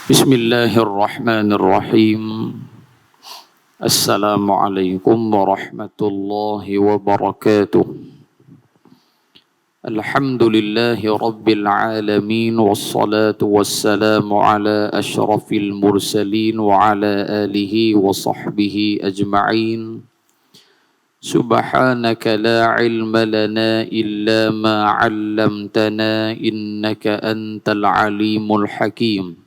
Bismillahirrahmanirrahim. Assalamualaikum warahmatullahi wabarakatuh. Alhamdulillahi rabbil alamin, wassalatu wassalamu ala ashrafil mursalin wa ala alihi wa sahbihi ajma'in. Subhanaka la ilma lana illa ma 'allamtana innaka antal alimul hakim.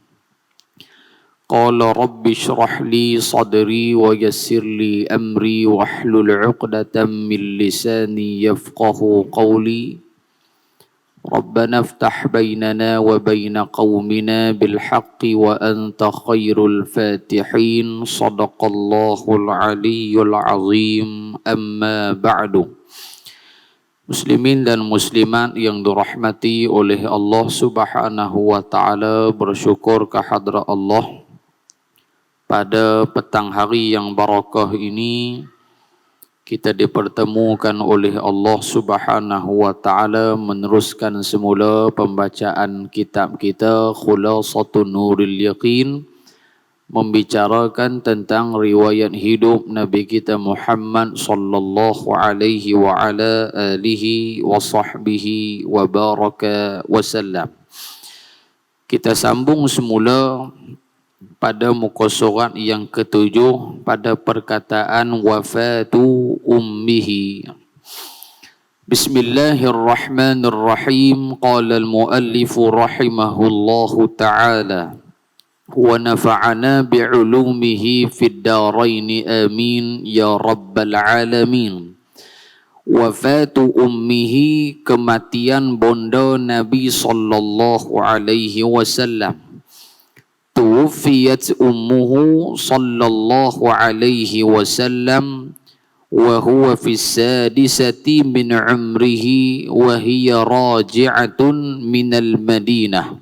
Qala rabbi shrah li sadri wa yassir li amri wahlul 'uqdatam min lisani yafqahu qawli. Rabbana iftah bainana wa baina qaumina bil haqqi wa anta khairul fatihin. Shadaqallahul aliyyul azim. Amma ba'du. Muslimin dan muslimat yang dirahmati oleh Allah Subhanahu wa taala, bersyukur kehadrat Allah pada petang hari yang barakah ini kita dipertemukan oleh Allah Subhanahu wa taala meneruskan semula pembacaan kitab kita Khulasatun Nuril Yaqin, membicarakan tentang riwayat hidup Nabi kita Muhammad sallallahu alaihi wa ala alihi wa sahbihi wa baraka wasallam. Kita sambung semula pada muka surat yang ketujuh pada perkataan wafatu ummihi. Bismillahirrahmanirrahim. Qala al-muallif rahimahullahu ta'ala wa nafa'ana bi'ulumihi fid darain amin ya rabbal alamin. Wafatu ummihi, kematian bonda Nabi sallallahu alaihi wasallam. Tuwfiyat ummuhu sallallahu alaihi wasallam wa huwa fi sadisati min umrihi wa hiya raji'atun minal Madinah.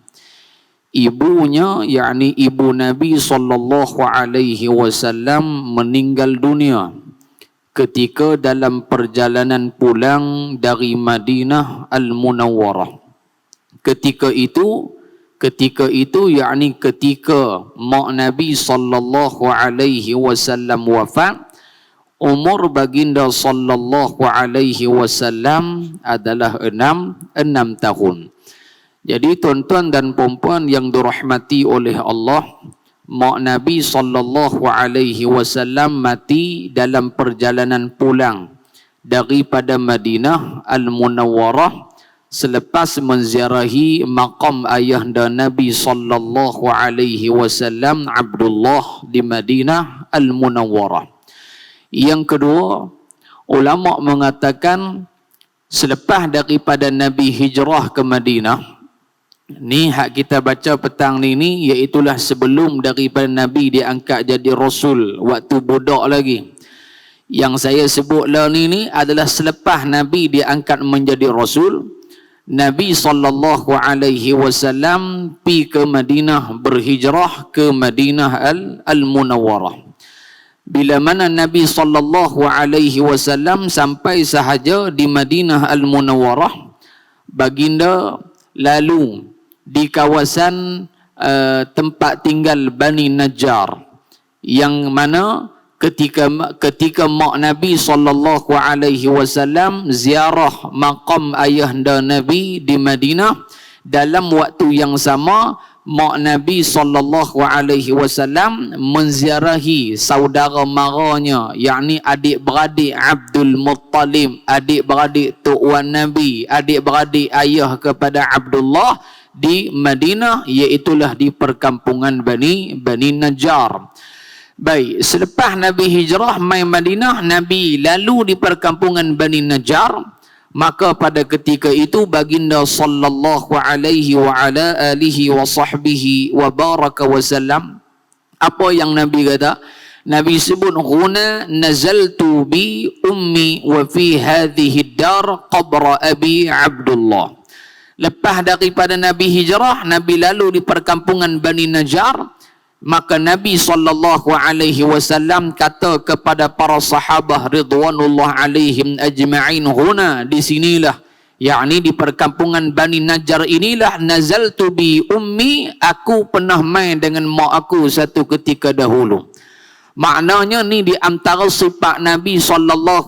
Ibunya, yakni ibu Nabi sallallahu alaihi wasallam, meninggal dunia ketika dalam perjalanan pulang dari Madinah Al-Munawwarah. Ketika itu yakni ketika mak Nabi sallallahu alaihi wasallam wafat, umur baginda sallallahu alaihi wasallam adalah 6 tahun. Jadi tuan-tuan dan puan-puan yang dirahmati oleh Allah, mak Nabi sallallahu alaihi wasallam mati dalam perjalanan pulang daripada Madinah Al-Munawwarah selepas menziarahi maqam ayahanda Nabi sallallahu alaihi wasallam Abdullah di Madinah Al-Munawwarah. Yang kedua, ulama mengatakan selepas daripada Nabi hijrah ke Madinah, ni hak kita baca petang ni iaitulah sebelum daripada Nabi diangkat jadi Rasul, waktu budak lagi. Yang saya sebutlah ni adalah selepas Nabi diangkat menjadi Rasul, Nabi sallallahu alaihi wasallam pi ke Madinah, berhijrah ke Madinah Al-Munawwarah. Bila mana Nabi sallallahu alaihi wasallam sampai sahaja di Madinah Al-Munawwarah, baginda lalu di kawasan tempat tinggal Bani Najjar, yang mana ketika mak Nabi sallallahu alaihi wasallam ziarah maqam ayahanda Nabi di Madinah, dalam waktu yang sama mak Nabi sallallahu alaihi wasallam menziarahi saudara maranya, yakni adik-beradik Abdul Muttalib, adik-beradik tok wan Nabi, adik-beradik ayah kepada Abdullah di Madinah, iaitulah di perkampungan Bani Najjar. Baik, selepas Nabi hijrah mai Madinah, Nabi lalu di perkampungan Bani Najjar, maka pada ketika itu baginda sallallahu alaihi wa ala alihi wa sahbihi wa baraka wasallam, apa yang Nabi kata? Nabi sebut, "Huna nazaltu bi ummi wa fi hadhihi dar qabra abi Abdullah." Lepas daripada Nabi hijrah, Nabi lalu di perkampungan Bani Najjar, maka Nabi sallallahu alaihi wasallam kata kepada para sahabat ridwanullah alaihim ajma'in, "Huna, di sinilah yakni di perkampungan Bani Najjar inilah nazaltu bi ummi, aku pernah main dengan mak aku satu ketika dahulu. Maknanya ni di antara sifat Nabi SAW,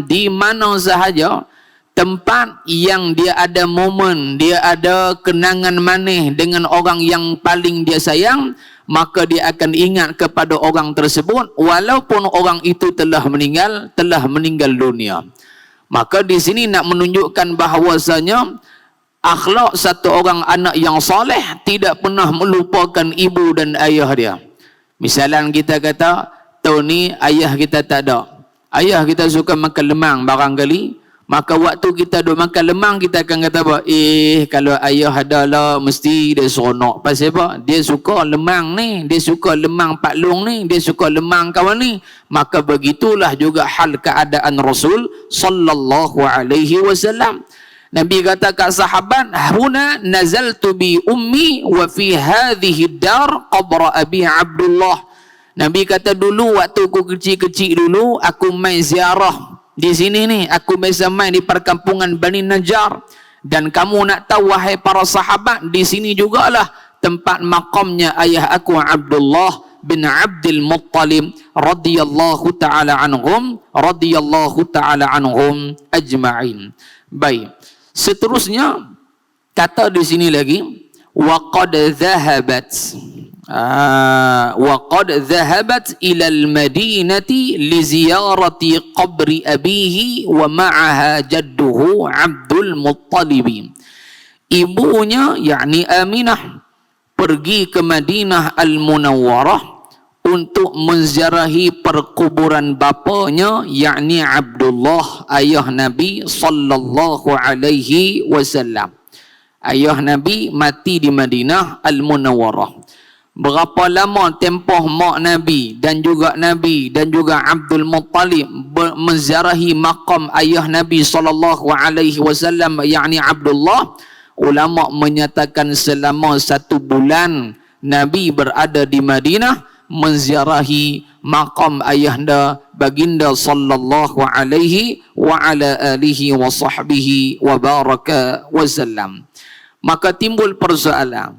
di mana sahaja tempat yang dia ada momen, dia ada kenangan manis dengan orang yang paling dia sayang, maka dia akan ingat kepada orang tersebut walaupun orang itu telah meninggal dunia. Maka di sini nak menunjukkan bahawasanya akhlak satu orang anak yang soleh tidak pernah melupakan ibu dan ayah dia. Misalan kita kata, tahun ni ayah kita tak ada. Ayah kita suka makan lemang barangkali. Maka waktu kita duk makan lemang, kita akan kata apa? Kalau ayah ada lah, mesti dia seronok. Pasal apa? Dia suka lemang ni, dia suka lemang Pak Long ni, dia suka lemang kawan ni. Maka begitulah juga hal keadaan Rasul sallallahu alaihi wasallam. Nabi kata kat sahabat, huna nazaltu bi ummi wa fi hadhihi dar qabra abi Abdullah. Nabi kata dulu waktu aku kecil-kecil dulu, aku main ziarah di sini ni, aku biasa main di perkampungan Bani Najjar. Dan kamu nak tahu wahai para sahabat, di sini jugalah tempat makamnya ayah aku Abdullah bin Abdul Muttalib radhiyallahu taala anhum ajma'in. Baik. Seterusnya kata di sini lagi, wa qad dhahabat ila al-madinati li ziyarati qabri abihi wa ma'aha jadduhu Abdul Muttalib. Ibunya yakni Aminah pergi ke Madinah Al-Munawwarah untuk menziarahi perkuburan bapanya yakni Abdullah, ayah Nabi sallallahu alaihi wasallam. Ayah Nabi mati di Madinah Al-Munawwarah. Berapa lama tempoh mak Nabi dan juga Abdul Muttalib menziarahi makam ayah Nabi sallallahu alaihi wasallam yakni Abdullah? Ulama menyatakan selama 1 bulan Nabi berada di Madinah menziarahi makam ayahanda baginda sallallahu alaihi wa ala alihi wa sahbihi wa baraka wasallam. Maka timbul persoalan,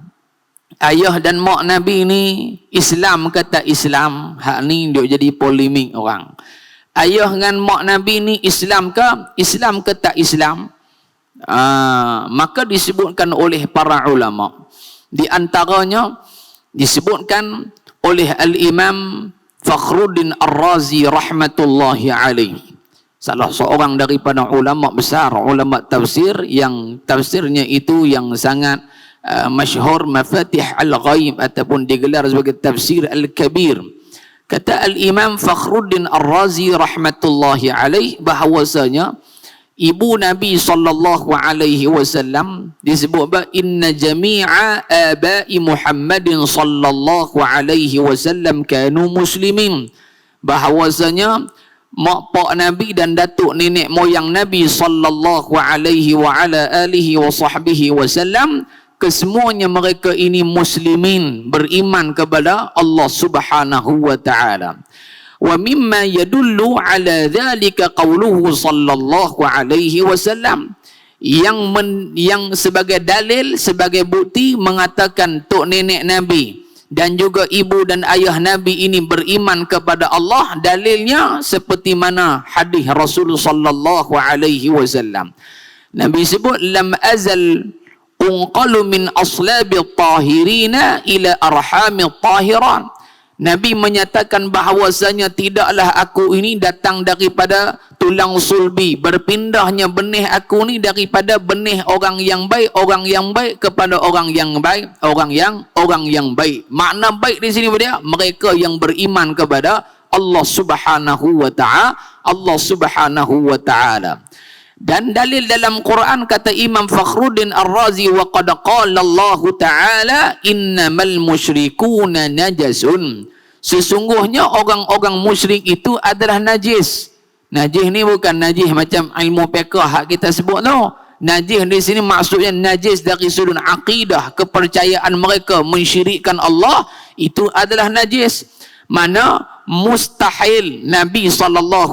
ayah dan mak Nabi ni Islam ke tak Islam? Hak ni dia jadi polemik orang. Ayah dengan mak Nabi ni Islam ke tak Islam? Maka disebutkan oleh para ulama. Di antaranya disebutkan oleh Al-Imam Fakhruddin Ar-Razi rahmatullahi alaih, salah seorang daripada ulama besar, ulama tafsir yang tafsirnya itu yang sangat masyhur, Mafatih Al-Ghaib ataupun digelar sebagai tafsir Al-Kabir. Kata Al-Imam Fakhruddin Ar-Razi rahmatullahi alaih bahawasanya ibu Nabi sallallahu alaihi wasallam disebut bahawa inna jami'a abai Muhammadin sallallahu alaihi wasallam kanu muslimin, bahawasanya mak pak Nabi dan datuk nenek moyang Nabi sallallahu alaihi wa ala alihi wa sahbihi wasallam, kesemuanya mereka ini muslimin, beriman kepada Allah Subhanahu wa taala. Wa mimma yadullu ala dhalika qawluhu sallallahu alaihi wasallam, yang sebagai dalil, sebagai bukti mengatakan tok nenek Nabi dan juga ibu dan ayah Nabi ini beriman kepada Allah. Dalilnya seperti mana hadis Rasul sallallahu alaihi wasallam. Nabi sebut lam azal unqalu min aslabi tahirina ila arhami tahiran. Nabi menyatakan bahawasanya tidaklah aku ini datang daripada tulang sulbi, berpindahnya benih aku ni daripada benih orang yang baik kepada orang yang baik, orang yang baik. Makna baik di sini dia mereka yang beriman kepada Allah Subhanahu wa taala. Dan dalil dalam Quran kata Imam Fakhruddin Ar-Razi, wa qad qala Allah taala innamal musyrikuna najasun, sesungguhnya orang-orang musyrik itu adalah najis. Najis ni bukan najis macam ilmu fiqh hak kita sebut tu. Najis di sini maksudnya najis dari sudut akidah, kepercayaan mereka mensyirikkan Allah, itu adalah najis. mana mustahil Nabi SAW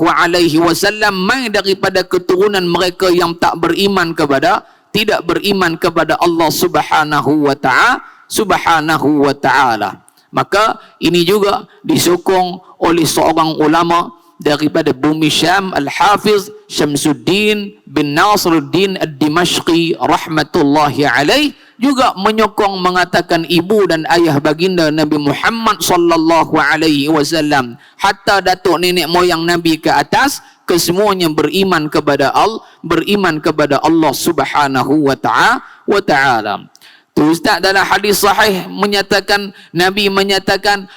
mai daripada keturunan mereka yang tak beriman kepada, tidak beriman kepada Allah Subhanahu wa Ta'ala. Maka ini juga disokong oleh seorang ulama daripada bumi Syam, Al-Hafiz Syamsuddin bin Nasruddin Ad-Dimashqi rahmatullahi alaih, juga menyokong mengatakan ibu dan ayah baginda Nabi Muhammad sallallahu alaihi wasallam, hatta datuk nenek moyang Nabi ke atas, kesemuanya beriman kepada Allah Subhanahu wa Ta'ala. Tu Ustaz dalam hadis sahih menyatakan, Nabi menyatakan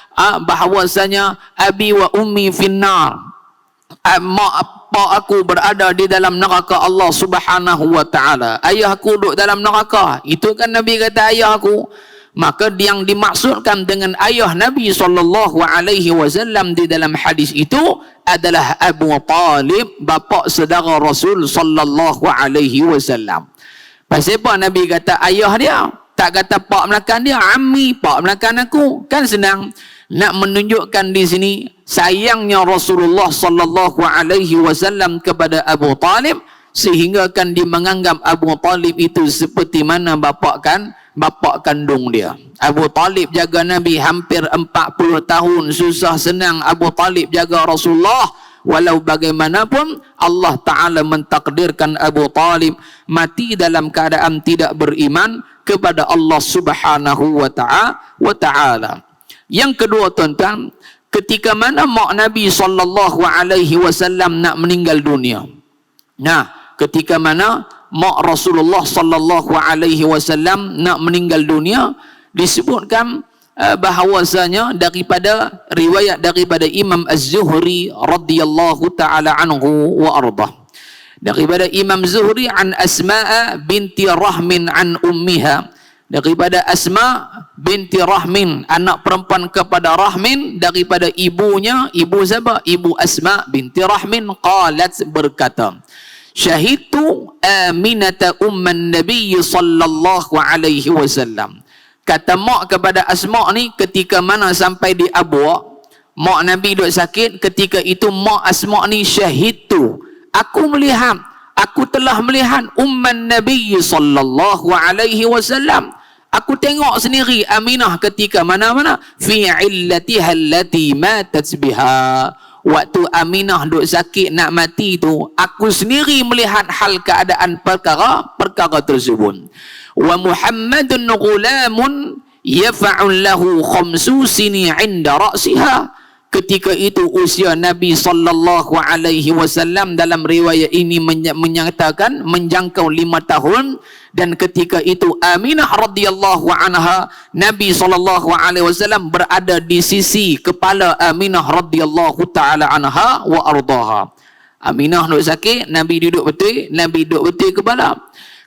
bahawasanya abi wa ummi finnar, mak aku berada di dalam neraka Allah Subhanahu wa Ta'ala, ayahku duduk dalam neraka. Itu kan Nabi kata ayahku. Maka yang dimaksudkan dengan ayah Nabi SAW di dalam hadis itu adalah Abu Talib, bapa saudara Rasul SAW. Pasal apa Nabi kata ayah dia? Tak kata pak melakan dia, ammi, pak melakan aku. Kan senang. Nak menunjukkan di sini sayangnya Rasulullah sallallahu alaihi wasallam kepada Abu Talib, sehingga kan dia menganggap Abu Talib itu seperti mana bapa kandung dia. Abu Talib jaga Nabi hampir 40 tahun, susah senang Abu Talib jaga Rasulullah. Walau bagaimanapun Allah Ta'ala mentakdirkan Abu Talib mati dalam keadaan tidak beriman kepada Allah Subhanahu wa Ta'ala. Yang kedua tuan-tuan, ketika mana mak Nabi SAW nak meninggal dunia. Nah, ketika mana mak Rasulullah SAW nak meninggal dunia, disebutkan bahawasanya daripada riwayat daripada Imam Az-Zuhri radhiyallahu ta'ala anhu wa ardah. Daripada Imam Zuhri an Asma' binti Rahmin an ummiha, daripada Asma binti Rahmin, anak perempuan kepada Rahmin, daripada ibunya. Ibu siapa? Ibu Asma binti Rahmin. Qalat, berkata, syahidtu Aminata umman Nabi sallallahu alaihi wasallam. Kata mak kepada Asma ni, ketika mana sampai di Abwa, mak Nabi duk sakit, ketika itu mak Asma ni, syahidtu, aku melihat, aku telah melihat umman Nabi sallallahu alaihi wasallam. Aku tengok sendiri Aminah ketika mana-mana fi illatiha allati matat biha. Waktu Aminah duk sakit nak mati tu, aku sendiri melihat hal keadaan perkara tersebut. Wa Muhammadun ghulamun yaf'al lahu khamsu sini 'inda ra'siha. Ketika itu usia Nabi sallallahu alaihi wasallam dalam riwayat ini menyatakan menjangkau 5 tahun, dan ketika itu Aminah radhiyallahu anha, Nabi sallallahu alaihi wasallam berada di sisi kepala Aminah radhiyallahu taala anha wa ardaha. Aminah duduk sakit, Nabi duduk betul kepala.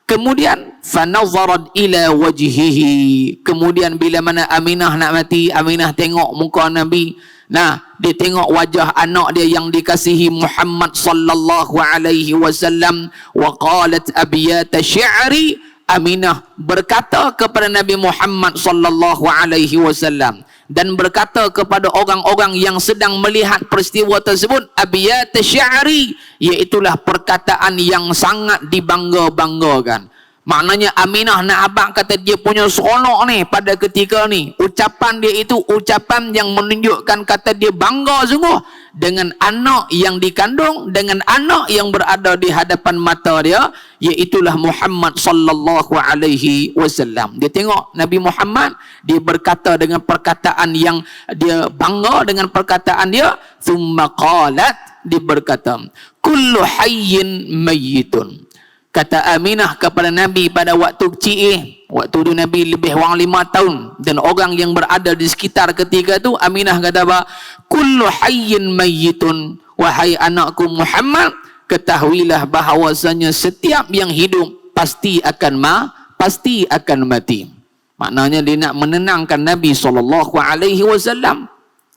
Kemudian fanazarat ila wajhihi. Kemudian bila mana Aminah nak mati, Aminah tengok muka Nabi. Nah, dia tengok wajah anak dia yang dikasihi Muhammad sallallahu alaihi wasallam. Wa qalat abiyata syi'ri. Aminah berkata kepada Nabi Muhammad sallallahu alaihi wasallam dan berkata kepada orang-orang yang sedang melihat peristiwa tersebut, abiyata syi'ri, iaitulah perkataan yang sangat dibangga-banggakan. Maknanya Aminah nak abang kata dia punya seronok ni pada ketika ni. Ucapan dia itu ucapan yang menunjukkan kata dia bangga sungguh dengan anak yang dikandung, dengan anak yang berada di hadapan mata dia, iaitulah Muhammad sallallahu alaihi wasallam. Dia tengok Nabi Muhammad, dia berkata dengan perkataan yang dia bangga dengan perkataan dia. Thumma qalat, dia berkata, kullu hayyin mayyitun. Kata Aminah kepada Nabi pada waktu kecil, waktu tu Nabi lebih kurang 5 tahun, dan orang yang berada di sekitar ketika tu, Aminah kata apa? Kullu hayyin mayyitun, wahai anakku Muhammad, ketahuilah bahawasanya setiap yang hidup pasti akan mati. Maknanya dia nak menenangkan Nabi SAW.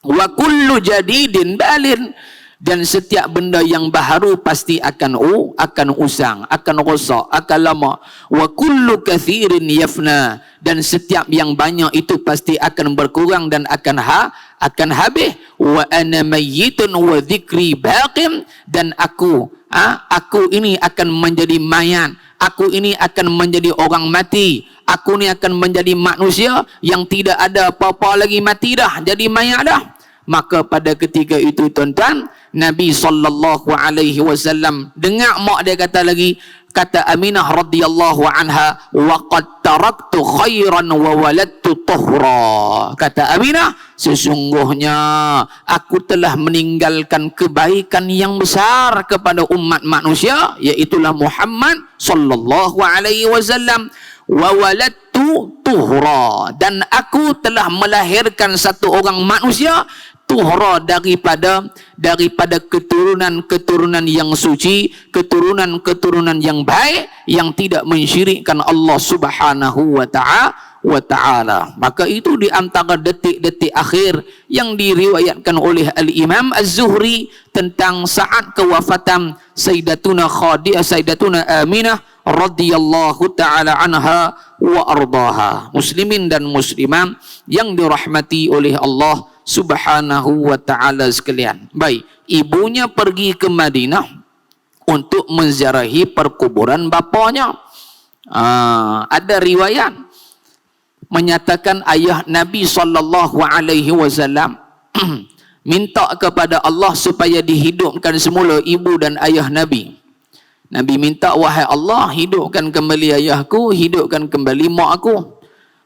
Wa kullu jadidin balin, Dan setiap benda yang baharu pasti akan usang, akan rosak, akan lama. Wa kullu kathirin yafna, dan setiap yang banyak itu pasti akan berkurang dan akan habis. Wa ana mayyitun wa dzikri baqin, dan aku ini akan menjadi mayat, aku ini akan menjadi orang mati, aku ini akan menjadi manusia yang tidak ada apa-apa lagi, mati dah, jadi mayat dah. Maka pada ketika itu tuan-tuan, Nabi SAW dengar mak dia kata lagi, kata Aminah radhiyallahu anha, wa qad taraktu khairan wa waladtu tuhra. Kata Aminah, sesungguhnya aku telah meninggalkan kebaikan yang besar kepada umat manusia, iaitulah Muhammad sallallahu alaihi wasallam. Wa waladtu tuhra, dan aku telah melahirkan satu orang manusia tuhra daripada keturunan yang suci, keturunan yang baik, yang tidak mensyirikkan Allah Subhanahu wa ta'ala. Maka itu di antara detik-detik akhir yang diriwayatkan oleh Al-Imam Az-Zuhri tentang saat kewafatan Sayyidatuna Aminah radhiyallahu ta'ala anha wa ardaha. Muslimin dan muslimah yang dirahmati oleh Allah Subhanahu wa ta'ala sekalian. Baik, ibunya pergi ke Madinah untuk menziarahi perkuburan bapanya. Ada riwayat menyatakan ayah Nabi sallallahu alaihi wasallam minta kepada Allah supaya dihidupkan semula ibu dan ayah Nabi. Nabi minta, wahai Allah, hidupkan kembali ayahku, hidupkan kembali mak aku.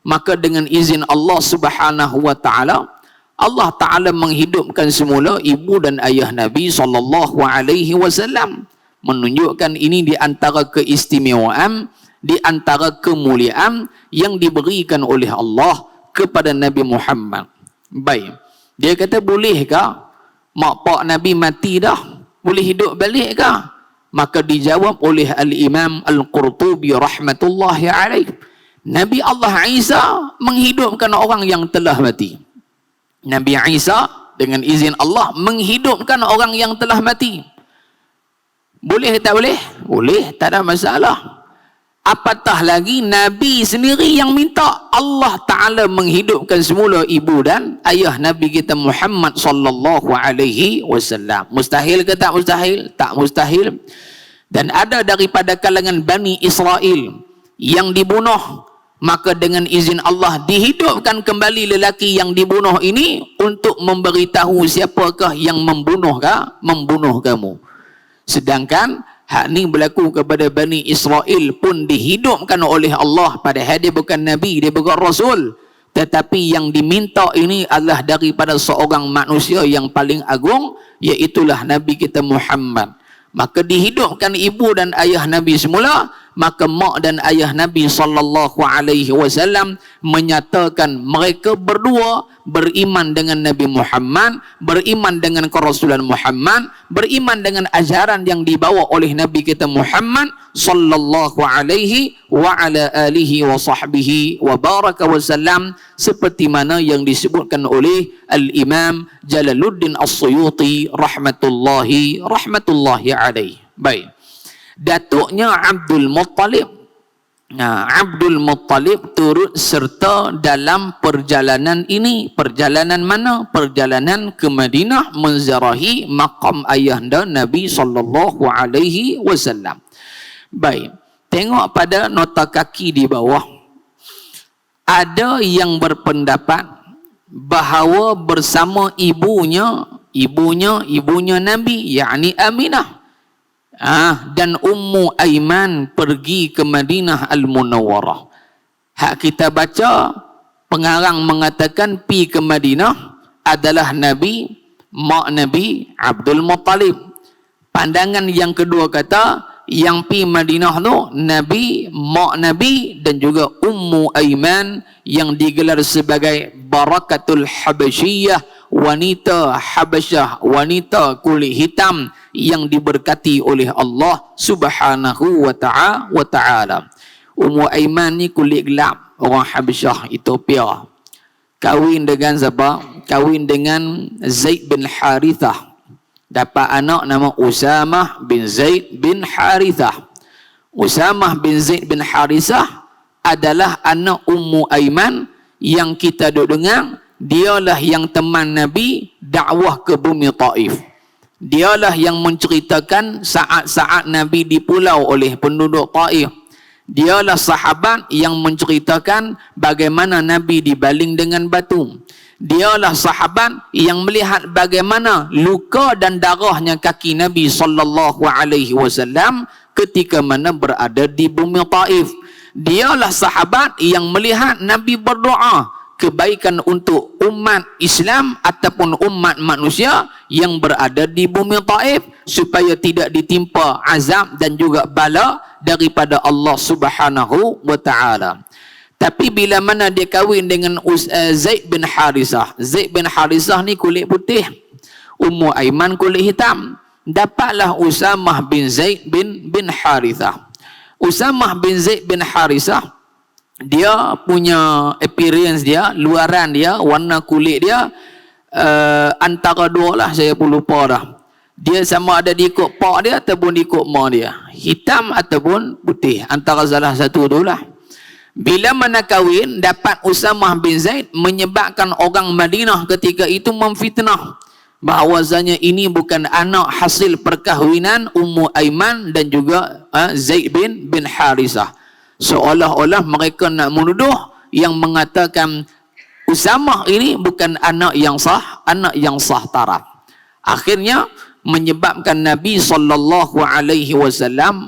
Maka dengan izin Allah Subhanahu wa ta'ala, Allah Ta'ala menghidupkan semula ibu dan ayah Nabi sallallahu alaihi wasallam. Menunjukkan ini di antara keistimewaan, di antara kemuliaan yang diberikan oleh Allah kepada Nabi Muhammad. Baik, dia kata, bolehkah mak pak Nabi mati dah, boleh hidup balik kah? Maka dijawab oleh Al-Imam Al-Qurtubi rahmatullahi alaih, Nabi Allah Isa menghidupkan orang yang telah mati. Nabi Isa dengan izin Allah menghidupkan orang yang telah mati. Boleh tak boleh? Boleh, tak ada masalah. Apatah lagi Nabi sendiri yang minta Allah Ta'ala menghidupkan semula ibu dan ayah Nabi kita Muhammad sallallahu alaihi wasallam. Mustahil ke tak mustahil? Tak mustahil. Dan ada daripada kalangan Bani Israel yang dibunuh, maka dengan izin Allah dihidupkan kembali lelaki yang dibunuh ini untuk memberitahu siapakah yang membunuh kamu. Sedangkan hak ni berlaku kepada Bani Israel pun dihidupkan oleh Allah, padahal dia bukan Nabi, dia bukan Rasul. Tetapi yang diminta ini adalah daripada seorang manusia yang paling agung, iaitulah Nabi kita Muhammad. Maka dihidupkan ibu dan ayah Nabi semula, maka mak dan ayah Nabi sallallahu alaihi wasallam menyatakan mereka berdua beriman dengan Nabi Muhammad, beriman dengan kerasulan Muhammad, beriman dengan ajaran yang dibawa oleh Nabi kita Muhammad sallallahu alaihi wa ala alihi wa sahbihi wa baraka wasallam, seperti mana yang disebutkan oleh Al-Imam Jalaluddin As-Suyuti rahmatullahi alaih. Baik, datuknya Abdul Muttalib. Abdul Muttalib turut serta dalam perjalanan ini. Perjalanan mana? Perjalanan ke Madinah menziarahi maqam ayahanda Nabi sallallahu alaihi wasallam. Baik, tengok pada nota kaki di bawah. Ada yang berpendapat bahawa bersama ibunya Nabi, yakni Aminah, dan Ummu Aiman pergi ke Madinah Al-Munawwarah. Hak kita baca, pengarang mengatakan pi ke Madinah adalah Nabi, mak Nabi Abdul Muttalib. Pandangan yang kedua kata yang pi Madinah tu Nabi, mak Nabi dan juga Ummu Aiman yang digelar sebagai Barakatul Habasyiyah, wanita Habasyah, wanita kulit hitam yang diberkati oleh Allah Subhanahu wa ta'ala. Ummu Aiman ni kulit gelap, orang Habasyah, Ethiopia. Kahwin dengan siapa? Kahwin dengan Zaid bin Harithah. dapat anak nama Usamah bin Zaid bin Harithah. Usamah bin Zaid bin Harithah adalah anak Ummu Aiman yang kita duk dengar. Dialah yang teman Nabi dakwah ke bumi Taif. Dialah yang menceritakan saat-saat Nabi dipulau oleh penduduk Taif. Dialah sahabat yang menceritakan bagaimana Nabi dibaling dengan batu. Dialah sahabat yang melihat bagaimana luka dan darahnya kaki Nabi SAW ketika mana berada di bumi Taif. Dialah sahabat yang melihat Nabi berdoa kebaikan untuk umat Islam ataupun umat manusia yang berada di bumi Taif supaya tidak ditimpa azab dan juga bala daripada Allah Subhanahu wa taala. Tapi bila mana dia kahwin dengan Zaid bin Harithah. Zaid bin Harithah ni kulit putih, Ummu Aiman kulit hitam. Dapatlah Usamah bin Zaid bin Harithah. Usamah bin Zaid bin Harithah, dia punya appearance dia, luaran dia, warna kulit dia antara dua lah, saya pun lupa dah. Dia sama ada diikut pak dia ataupun diikut mak dia, hitam ataupun putih, antara salah satu tu lah. Bila mana kahwin, dapat Usamah bin Zaid, menyebabkan orang Madinah ketika itu memfitnah bahawasanya ini bukan anak hasil perkahwinan Ummu Aiman dan juga Zaid bin Harithah. Seolah-olah mereka nak menuduh yang mengatakan Usamah ini bukan anak yang sah taraf. Akhirnya menyebabkan Nabi SAW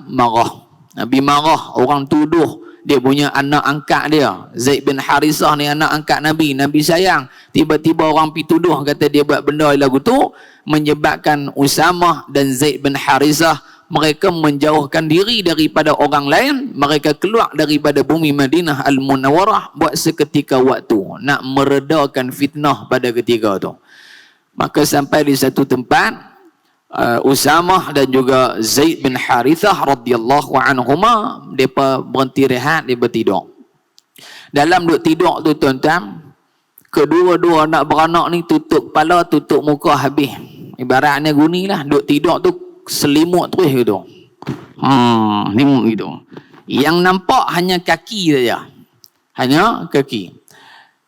marah. Nabi marah, orang tuduh dia punya anak angkat dia. Zaid bin Harithah ni anak angkat Nabi. Nabi sayang. Tiba-tiba orang pergi tuduh kata dia buat benda lagu tu, menyebabkan Usamah dan Zaid bin Harithah mereka menjauhkan diri daripada orang lain. Mereka keluar daripada bumi Madinah Al-Munawwarah buat seketika waktu, nak meredakan fitnah pada ketika tu. Maka sampai di satu tempat, Usamah dan juga Zaid bin Harithah radhiyallahu anhuma, mereka berhenti rehat, mereka tidur. Dalam duk tidur tu tuan-tuan, kedua-dua anak beranak ni tutup kepala, tutup muka habis. Ibaratnya guni lah, duk tidur tu selimut terus gitu. Selimut gitu. Yang nampak hanya kaki saja. Hanya kaki.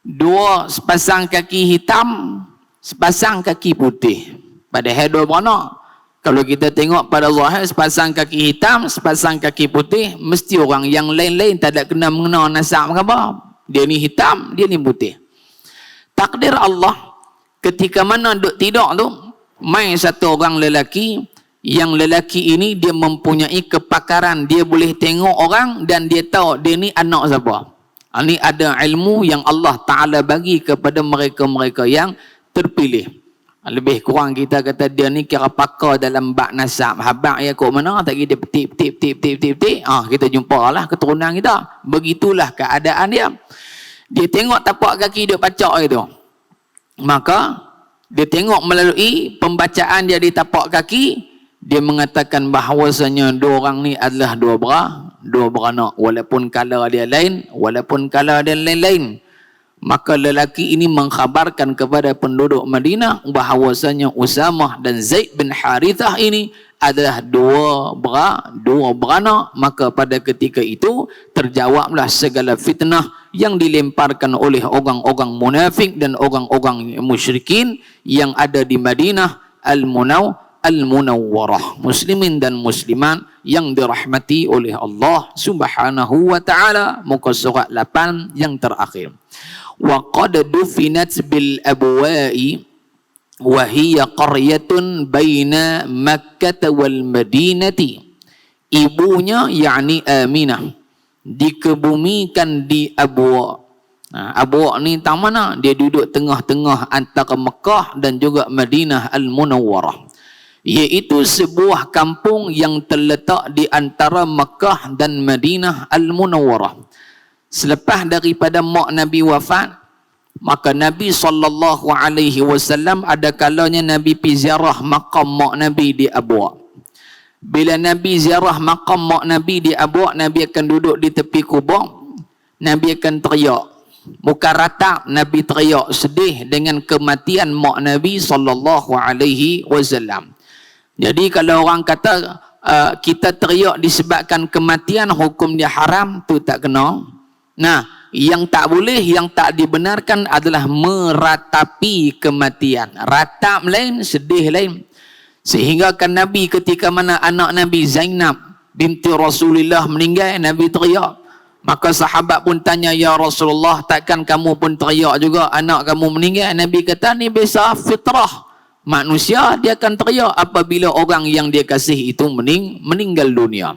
Dua sepasang kaki hitam, sepasang kaki putih. Padahal dua beranak. Kalau kita tengok pada zahir, sepasang kaki hitam, sepasang kaki putih, mesti orang yang lain-lain tak ada kena mengenal nasab ke apa. Dia ni hitam, dia ni putih. Takdir Allah, ketika mana duk tidur tu, main satu orang lelaki, yang lelaki ini dia mempunyai kepakaran, dia boleh tengok orang dan dia tahu dia ni anak siapa. Ini ada ilmu yang Allah Ta'ala bagi kepada mereka-mereka yang terpilih. Lebih kurang kita kata dia ni kira pakar dalam bab nasab. Habak ya kok mana, tak kira dia petip. Kita jumpa lah keturunan kita. Begitulah keadaan dia. Dia tengok tapak kaki dia pacak itu. Maka dia tengok melalui pembacaan dia di tapak kaki, dia mengatakan bahawasanya dua orang ni adalah dua beranak. Walaupun kala dia lain, walaupun kala dia lain-lain. Maka lelaki ini mengkhabarkan kepada penduduk Madinah bahawasanya Usamah dan Zaid bin Harithah ini adalah dua beranak. Maka pada ketika itu terjawablah segala fitnah yang dilemparkan oleh orang-orang munafik dan orang-orang musyrikin yang ada di Madinah Al-Munawwarah. Muslimin dan muslimat yang dirahmati oleh Allah Subhanahu wa taala. Muka surat 8 yang terakhir. Wa qad dufinat bil abwa'i wa hiya qaryatun baina Makkah wal Madinati. Ibunya yakni Aminah dikebumikan di Abwa. Abwa ni tang mana? Dia duduk tengah-tengah antara Mekah dan juga Madinah Al-Munawwarah, iaitu sebuah kampung yang terletak di antara Mekah dan Madinah Al-Munawwarah. Selepas daripada mak Nabi wafat, maka Nabi SAW ada kalanya Nabi pergi ziarah makam mak Nabi di Abwa. Bila Nabi ziarah makam mak Nabi di Abwa, Nabi akan duduk di tepi kubur. Nabi akan teriak. Muka rata Nabi teriak sedih dengan kematian mak Nabi SAW. Jadi kalau orang kata kita teriak disebabkan kematian, hukum dia haram, tu tak kena. Nah, yang tak boleh, yang tak dibenarkan adalah meratapi kematian. Ratap lain, sedih lain. Sehingga kan Nabi ketika mana anak Nabi Zainab binti Rasulullah meninggal, Nabi teriak. Maka sahabat pun tanya, ya Rasulullah, takkan kamu pun teriak juga anak kamu meninggal? Nabi kata, ni biasa fitrah manusia, dia akan teriak apabila orang yang dia kasih itu meninggal dunia.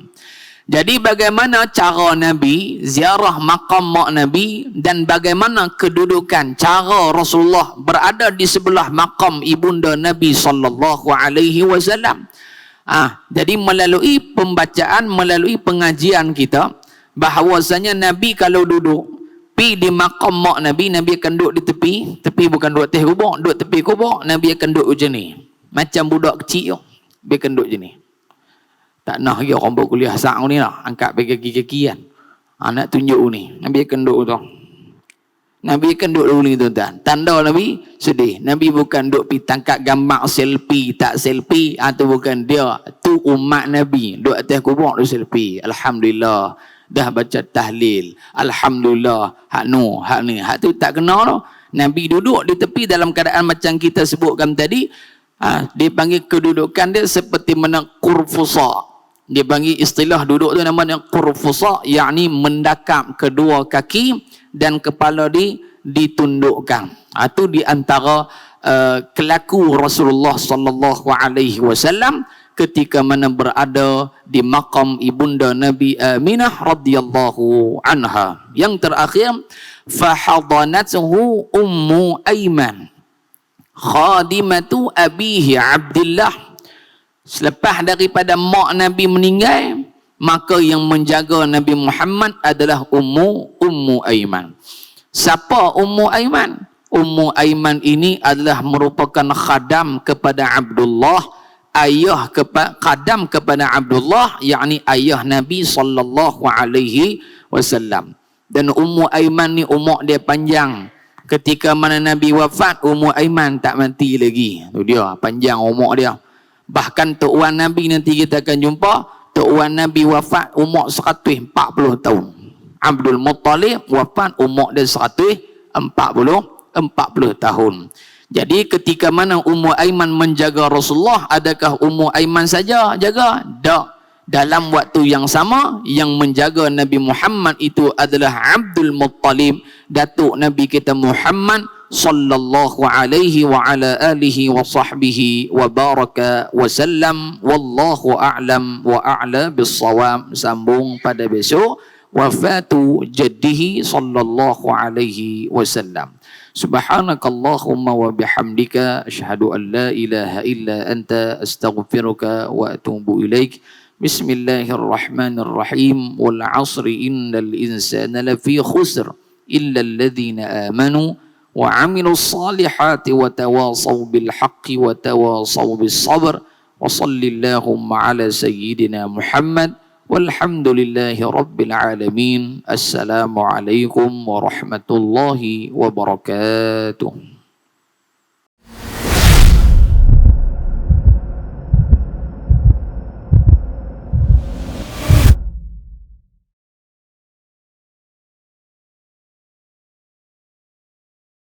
Jadi bagaimana cara Nabi ziarah makam mak Nabi, dan bagaimana kedudukan cara Rasulullah berada di sebelah makam ibunda Nabi sallallahu alaihi wasallam. Jadi melalui pembacaan, melalui pengajian kita, bahawasanya Nabi kalau duduk pi di makam mak Nabi, Nabi akan duduk di tepi. Tepi bukan duduk atas kubur, duduk tepi kubur. Nabi akan duduk macam ni, macam budak kecil tu. Dia akan duduk macam ni. Tak nak lagi orang berkuliah sang ni lah, angkat pergi kaki-kaki kan. Nak tunjuk ni, Nabi akan duduk tu. Nabi akan duduk dulu ni tuan-tuan. Tanda Nabi sedih. Nabi bukan duduk pi tangkap gambar selfie, tak selfie. Tu bukan dia. Tu umat Nabi. Duduk atas kubur, duduk selfie. Alhamdulillah. Dah baca tahlil. Alhamdulillah. Hak ni. Hak tu tak kena tu. Nabi duduk di tepi dalam keadaan macam kita sebutkan tadi. Dia panggil kedudukan dia seperti mana kurfusa. Dia panggil istilah duduk tu namanya kurfusa, yakni mendakap kedua kaki dan kepala ditundukkan. Itu di antara kelaku Rasulullah sallallahu alaihi wasallam ketika mana berada di makam ibunda Nabi Aminah radhiyallahu anha. Yang terakhir, fahadanathu ummu Aiman khadimatu abihi Abdullah. Selepas daripada mak Nabi meninggal, maka yang menjaga Nabi Muhammad adalah Ummu Aiman. Siapa Ummu Aiman? Ummu Aiman ini adalah merupakan khadam kepada Abdullah, khadam kepada Abdullah, yakni ayah Nabi sallallahu alaihi wasallam. Dan Ummu Aiman ni umur dia panjang. Ketika mana Nabi wafat, Ummu Aiman tak mati lagi. Tu dia, panjang umur dia. Bahkan Tok Wan Nabi nanti kita akan jumpa, Tok Wan Nabi wafat umur 140 tahun. Abdul Muttalib wafat umur dia 140 tahun. Jadi ketika mana Ummu Aiman menjaga Rasulullah, adakah Ummu Aiman saja jaga? Tak. Dalam waktu yang sama, yang menjaga Nabi Muhammad itu adalah Abdul Muttalib, datuk Nabi kita Muhammad sallallahu alaihi wa ala alihi wa sahbihi wa baraka wa sallam. Wallahu a'lam wa a'la bis-shawab. Sambung pada besok wafatu jaddihi sallallahu alaihi wasallam. Subhanakallahumma wa bihamdika asyhadu an la ilaha illa anta astaghfiruka wa atubu ilaik. Bismillahirrahmanirrahim. Wal 'asri innal insana lafi khusr illa alladhina amanu wa 'amilus salihati wa tawasaw bil haqqi wa tawasaw bis sabr. Wa sallallahu ala sayyidina Muhammad walhamdulillahi rabbil alamin. Assalamualaikum warahmatullahi wabarakatuh.